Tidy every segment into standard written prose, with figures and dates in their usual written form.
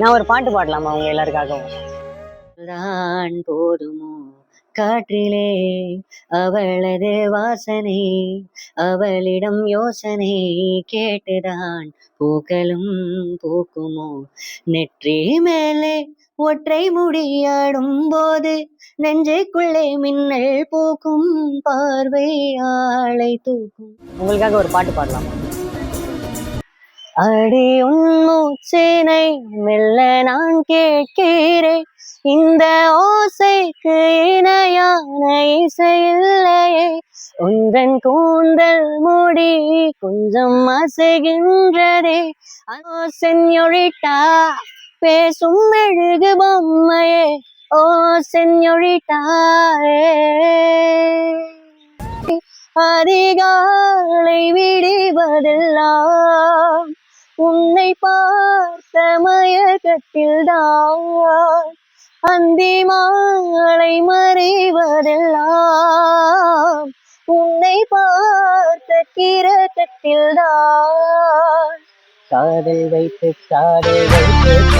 நான் ஒரு பாட்டு பாடலாமா உங்க எல்லாருக்காகவும்? தான் போதுமோ காற்றிலே அவளது வாசனை, அவளிடம் யோசனை கேட்டுதான் பூக்களும் பூக்குமோ. நெற்றி மேலே ஒற்றை முடியாடும் போது நெஞ்சுக்குள்ளே மின்னல் பூக்கும், பார்வை ஆளை தூக்கும். உங்களுக்காக ஒரு பாட்டு பாடலாமா? அடி உன் மூச்சினை மெல்ல நான் கேட்கிறேன், இந்த ஓசைக்கு இணையான இசையில்லையே. உந்தன் கூந்தல் முடி கொஞ்சம் அசைகின்றதே. ஓ சென்யோரிட்டா, பேசும் மெழுகு பொம்மையே. ஓ சென்யோரிட்டா, அதிகாலை விடுவதெல்லாம் உன்னை பார்த்த மயக்கத்தில்தான், அந்தி மாலை மறைவதெல்லாம் உன்னை பார்த்த கிறக்கத்தில்தான். காதல் வைத்து காத்திருந்தேன்,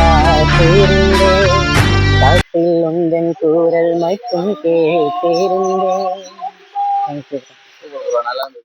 காட்டில் உந்தன் கூறல் மட்டும் கேட்டிருந்தேன். சூப்பர் ப்ரோ, நல்லா இருந்தது.